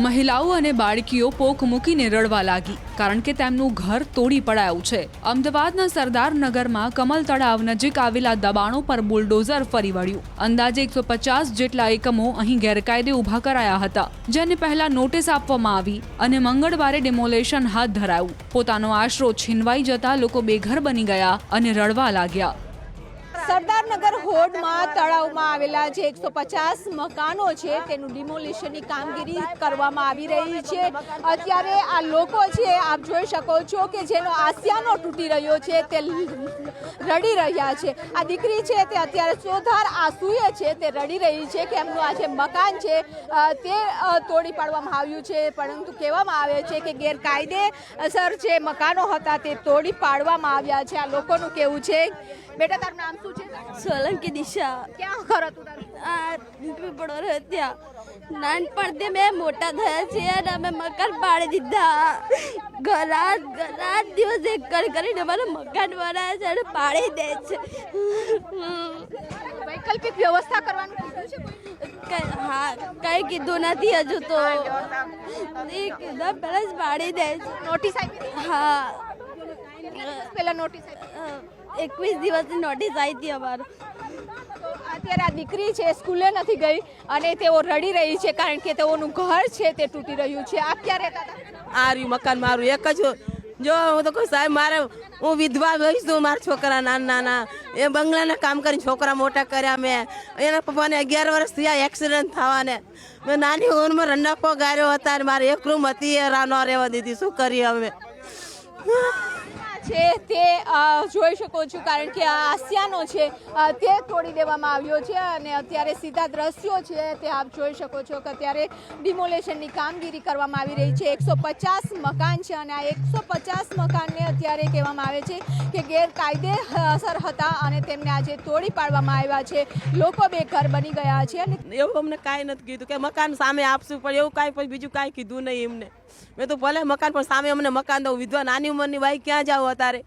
મહિલાઓ અને બાળકીઓ પોક મૂકીને રડવા લાગી કારણ કે તેમનું ઘર તોડી પડાયું છે। અમદાવાદના સરદારનગરમાં કમલ તળાવ નજીક આવેલા દબાણો પર બુલડોઝર ફરી વળ્યું। અંદાજે 150 જેટલા એકમો અહીં ગેરકાયદે ઊભા કરાયા હતા, જેને પહેલા નોટિસ આપવામાં આવી અને મંગળવારે ડિમોલેશન હાથ ધરાયું। પોતાનો આશરો છીનવાઈ જતા લોકો બેઘર બની ગયા અને રડવા લાગ્યા। સરદારનગર હોડમાં તળાવમાં આવેલા જે 150 મકાનો છે તેનું ડિમોલિશનની કામગીરી કરવામાં આવી રહી છે। અત્યારે આ લોકો છે, આપ જોઈ શકો છો કે જેનો આસિયાનો તૂટી રહ્યો છે તે રડી રહ્યા છે। આ દીકરી છે તે અત્યારે ચોધાર આંસુએ છે તે રડી રહી છે કે એમનું આ જે મકાન છે તે તોડી પાડવામાં આવ્યું છે, પરંતુ કહેવામાં આવે છે કે ગેરકાયદેસર જે મકાનો હતા તે તોડી પાડવામાં આવ્યા છે। આ લોકોનું કહેવું છે। બેટા તારું નામ શું છે? સોલંકી દિશા। ક્યાં ઘર હતું તારું? આ પડોરે ત્યાં નાનપણથી મેં મોટા થયા છે અને અમે મકાન પાડી દીધા। રાત દિવસ એક કરીને અમારે મકાન બનાવે છે અને પાડી દે છે। વૈકલ્પિક વ્યવસ્થા કરવાનું કીધું છે? હા, કઈ કીધું નથી હજુ તો। એ કીધા પહેલા જ પાડી દે છે। નોટિસ આપી? હા, પહેલા નોટિસ આપી? 21 દિવસની નોટિસ આવી હતી અમારે। અત્યારે આ દીકરી છે સ્કૂલે નથી ગઈ અને તેઓ રડી રહી છે કારણ કે તેઓનું ઘર છે તે તૂટી રહ્યું છે। આપ ક્યાં રહેતા હતા? આ રહ્યું મકાન મારું એક જ। જો હું તો કોઈ સાહેબ મારે હું વિધવા હોઈશ તો મારા છોકરા નાના એ બંગલાના કામ કરીને છોકરા મોટા કર્યા મેં। એના પપ્પાને 11 વર્ષ થયા એક્સિડન્ટ થવાને। મેં નાની ઉંમરમાં રંડાપો ગાર્યો હતા અને મારે એક રૂમ હતી એ ન રહેવા દીધી। શું કરીએ અમે? છે તે જોઈ શકો છો કારણ કે આ આસિયાનો છે તે તોડી દેવામાં આવ્યો છે અને અત્યારે સીધા દ્રશ્યો છે તે આપ જોઈ શકો છો કે અત્યારે ડિમોલેશનની કામગીરી કરવામાં આવી રહી છે। 150 મકાન છે અને આ 150 મકાનને અત્યારે કહેવામાં આવે છે કે ગેરકાયદેસર હતા અને તેમને આજે તોડી પાડવામાં આવ્યા છે। લોકો બેઘર બની ગયા છે અને એવું અમને કાંઈ નથી કીધું કે મકાન સામે આપશું, પણ એવું કાંઈ પછી બીજું કાંઈ કીધું નહીં એમને। મેં તો ભલે મકાન પણ સામે અમને મકાન દઉં। વિધવા નાની ઉંમરની ભાઈ ક્યાં જાવ અત્યારે?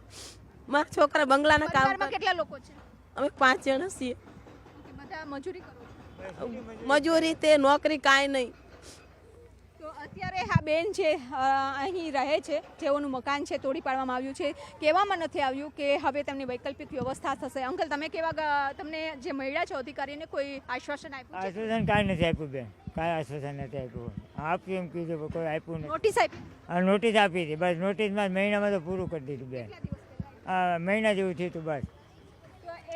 મારા છોકરા બંગલાના કામ। કેટલા લોકો છે? અમે 5 જણા છીએ। બધા મજૂરી કરો? મજૂરી તે નોકરી કાંઈ નહીં। તો અત્યારે આ બેન છે અહીં રહે છે, જેઓનું મકાન છે તોડી પાડવામાં આવ્યું છે। કહેવામાં નથી આવ્યું કે હવે તેમની વૈકલ્પિક વ્યવસ્થા થશે। અંકલ, તમે તમને જે મળ્યા છો અધિકારીને કોઈ આશ્વાસન આપ્યું? આશ્વાસન કાંઈ નથી આપ્યું બેન, કાંઈ આશ્વાસન નથી આપ્યું। આપ્યું એમ કીધું, કોઈ આપ્યું નથી। નોટિસ આપી? હા, નોટિસ આપી હતી બસ। નોટિસમાં મહિનામાં તો પૂરું કરી દીધું બેન। હા, મહિના જેવું થયું હતું બસ।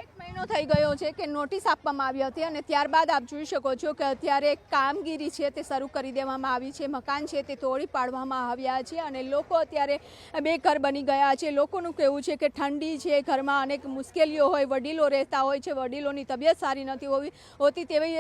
એક મહિનો થઈ ગયો છે કે નોટિસ આપવામાં આવી હતી અને ત્યારબાદ આપ જોઈ શકો છો કે અત્યારે કામગીરી છે તે શરૂ કરી દેવામાં આવી છે। મકાન છે તે તોડી પાડવામાં આવ્યા છે અને લોકો અત્યારે બેઘર બની ગયા છે। લોકોનું કહેવું છે કે ઠંડી છે, ઘરમાં અનેક મુશ્કેલીઓ હોય, વડીલો રહેતા હોય છે, વડીલોની તબિયત સારી નથી હોતી તેવી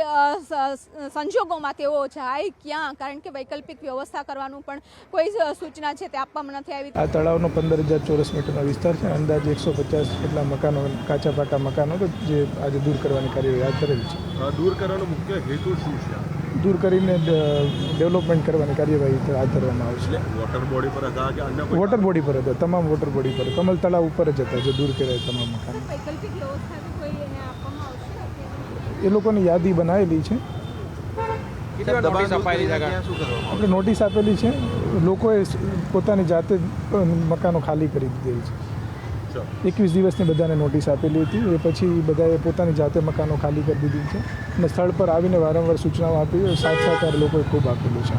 સંજોગોમાં તેઓ જાય ક્યાં? કારણ કે વૈકલ્પિક વ્યવસ્થા કરવાનું પણ કોઈ સૂચના છે તે આપવામાં નથી આવી। આ તળાવનો 15,000 ચોરસ મીટરનો વિસ્તાર છે। અંદાજે 150 જેટલા મકાનો, કાચા પાકા મકાનો જે આજે દૂર કરવાની કાર્યવાહી હાથ ધરેલ છે। દૂર કરવાનો મુખ્ય હેતુ શું છે? દૂર કરીને ડેવલપમેન્ટ કરવાની કાર્યવાહી હાથ ધરવામાં આવશે। વોટર બોડી પર હતા કે અન્ય વોટર બોડી પર હતા, તમામ વોટર બોડી પર, કમલ તળાવ ઉપર જ હતા જે દૂર કર્યા તમામ મકાન। વૈકલ્પિક વ્યવસ્થા કોઈ એને આપવામાં આવશે? એ લોકોની યાદી બનાવેલી છે, આપણે નોટિસ આપેલી છે। લોકોએ પોતાની જાતે મકાનો ખાલી કરી દીધેલ છે। 21 દિવસની બધાને નોટિસ આપેલી હતી, એ પછી બધાએ પોતાની જાતે મકાનો ખાલી કરી દીધી છે અને સ્થળ પર આવીને વારંવાર સૂચનાઓ આપી, સાથ સહકાર લોકોએ ખૂબ આપેલું છે।